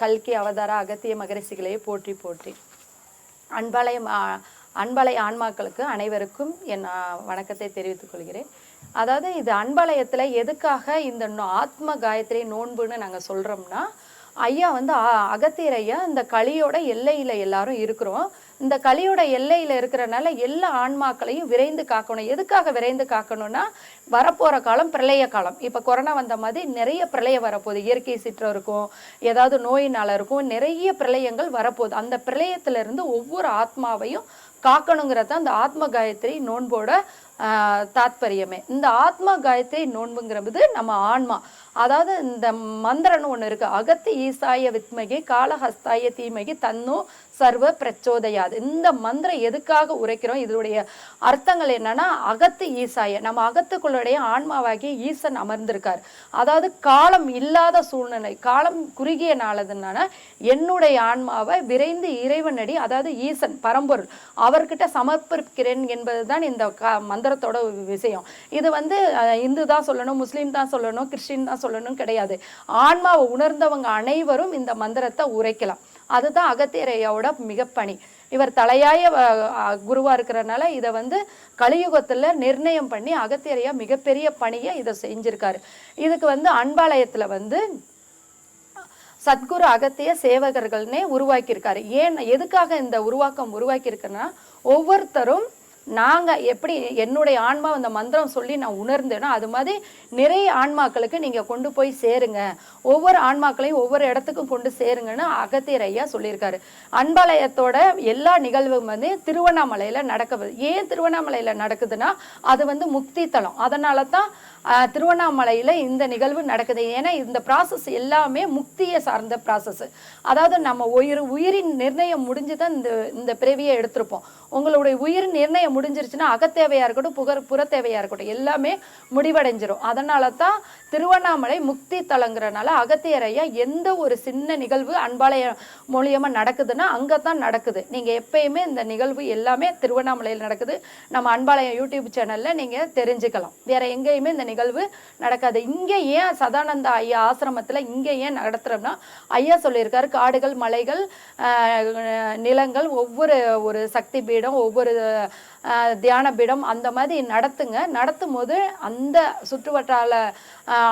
கல்கி அவதார அகத்திய மகரிஷிகளே போற்றி போற்றி. அன்பலை ஆன்மாக்களுக்கு அனைவருக்கும் என் வணக்கத்தை தெரிவித்துக் கொள்கிறேன். அதாவது இது அன்பலயத்தில் எதுக்காக இந்த ஆத்ம காயத்ரி நோன்புன்னு நாங்கள் சொல்கிறோம்னா, ஐயா அகத்தியர் ஐயா இந்த கலியோட எல்லையில் எல்லாரும் இருக்கிறோம். இந்த கலியோட எல்லையில் இருக்கிறனால எல்லா ஆன்மாக்களையும் விரைந்து காக்கணும். எதுக்காக விரைந்து காக்கணும்னா, வரப்போகிற காலம் பிரளய காலம். இப்போ கொரோனா வந்த மாதிரி நிறைய பிரளயம் வரப்போகுது. இயற்கை சீற்றம் இருக்கும், ஏதாவது நோயினால் இருக்கும், நிறைய பிரளயங்கள் வரப்போகுது. அந்த பிரளயத்திலிருந்து ஒவ்வொரு ஆத்மாவையும் காக்கணுங்கிறது தான் இந்த ஆத்ம காயத்ரி நோன்போட தாத்பரியமே. இந்த ஆத்மா காயத்ரி நோன்புங்கிறது நம்ம ஆன்மா. அதாவது இந்த மந்திரன்னு ஒன்று இருக்கு, அகத்தி ஈசாய வித்மகி காலஹஸ்தாய தீமகி தன்னோ சர்வ பிரச்சோதயாது. இந்த மந்திரம் எதுக்காக உரைக்கிறோம், இதனுடைய அர்த்தங்கள் என்னன்னா, அகத்து ஈசாய நம்ம அகத்துக்குள்ளுடைய ஆன்மாவாகி ஈசன் அமர்ந்திருக்கார். அதாவது காலம் இல்லாத சூழ்நிலை, காலம் குறுகிய நாளதுனால என்னுடைய ஆன்மாவை விரைந்து இறைவனடி, அதாவது ஈசன் பரம்பொருள் அவர்கிட்ட சமர்ப்பிக்கிறேன் என்பதுதான் இந்த மந்திரத்தோட விஷயம். இது இந்து தான் சொல்லணும், முஸ்லீம் தான் சொல்லணும், கிறிஸ்டின் தான் சொல்லணும் கிடையாது. ஆன்மாவை உணர்ந்தவங்க அனைவரும் இந்த மந்திரத்தை உரைக்கலாம். அதுதான் அகத்தியரையோட மிகப்பணி. இவர் தலையாய குருவா இருக்கிறனால இதை கலியுகத்துல நிர்ணயம் பண்ணி அகத்தியரையா மிகப்பெரிய பணியை இதை செஞ்சிருக்காரு. இதுக்கு அன்பாலயத்துல சத்குரு அகத்திய சேவகர்கள்னே உருவாக்கியிருக்காரு. எதுக்காக இந்த உருவாக்கம் உருவாக்கியிருக்குன்னா, ஒவ்வொருத்தரும் நாங்கள் எப்படி என்னுடைய ஆன்மா அந்த மந்திரம் சொல்லி நான் உணர்ந்தேனோ அது மாதிரி நிறைய ஆன்மாக்களுக்கு நீங்கள் கொண்டு போய் சேருங்க, ஒவ்வொரு ஆன்மாக்களையும் ஒவ்வொரு இடத்துக்கும் கொண்டு சேருங்கன்னு அகத்தியர் ஐயா சொல்லியிருக்காரு. அன்பாலயத்தோட எல்லா நிகழ்வும் திருவண்ணாமலையில் நடக்குது. ஏன் திருவண்ணாமலையில் நடக்குதுன்னா, அது முக்தி தலம். அதனால தான் திருவண்ணாமலையில் இந்த நிகழ்வு நடக்குது. ஏன்னா இந்த ப்ராசஸ் எல்லாமே முக்தியை சார்ந்த ப்ராசஸ். அதாவது நம்ம உயிரின் நிர்ணயம் முடிஞ்சு தான் இந்த பிறவியை எடுத்திருப்போம். உங்களுடைய உயிர் நிர்ணயம் முடிஞ்சிருச்சுன்னா அகத்தேவையாக இருக்கட்டும், புறத்தேவையாக இருக்கட்டும், எல்லாமே முடிவடைஞ்சிரும். அதனால தான் திருவண்ணாமலை முக்தி தலங்கிறனால அகத்தியர் ஐயா எந்த ஒரு சின்ன நிகழ்வு அன்பாலய மூலியமாக நடக்குதுன்னா அங்கே தான் நடக்குது. நீங்கள் எப்பயுமே இந்த நிகழ்வு எல்லாமே திருவண்ணாமலையில் நடக்குது. நம்ம அன்பாலயம் யூடியூப் சேனலில் நீங்கள் தெரிஞ்சுக்கலாம். வேற எங்கேயுமே இந்த நிகழ்வு நடக்காது. இங்கே ஏன் சதானந்த ஐயா ஆசிரமத்தில் இங்கே ஏன் நடத்துகிறோம்னா, ஐயா சொல்லியிருக்காரு, காடுகள், மலைகள், நிலங்கள், ஒவ்வொரு ஒரு சக்தி பீடம், ஒவ்வொரு தியான பீடம் அந்த மாதிரி நடத்தும் போது அந்த சுற்றுவட்டார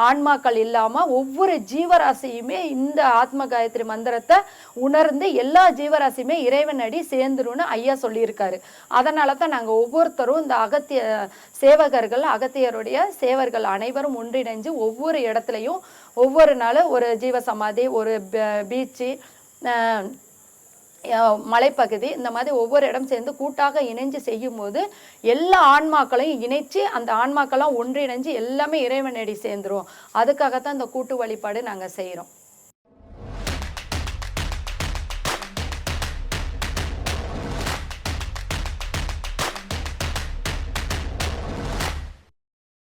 ஆன்மாக்கள் இல்லாமல் ஒவ்வொரு ஜீவராசியுமே இந்த ஆத்ம காயத்ரி மந்திரத்தை உணர்ந்து எல்லா ஜீவராசியுமே இறைவனடி சேர்ந்துருன்னு ஐயா சொல்லியிருக்காரு. அதனால தான் நாங்கள் ஒவ்வொருத்தரும் இந்த அகத்திய சேவகர்கள், அகத்தியருடைய சேவர்கள் அனைவரும் ஒன்றிணைஞ்சு ஒவ்வொரு இடத்துலையும் ஒவ்வொரு நாள் ஒரு ஜீவசமாதி, ஒரு பீச்சு, மலைப்பகுதி, இந்த மாதிரி ஒவ்வொரு இடம் சேர்ந்து கூட்டாக இணைஞ்சு செய்யும் போது எல்லா ஆன்மாக்களையும் இணைச்சு அந்த ஆன்மாக்கெல்லாம் ஒன்றிணைஞ்சு எல்லாமே இறைவனடி சேர்ந்துரும். அதுக்காகத்தான் இந்த கூட்டு வழிபாடு நாங்கள் செய்கிறோம்.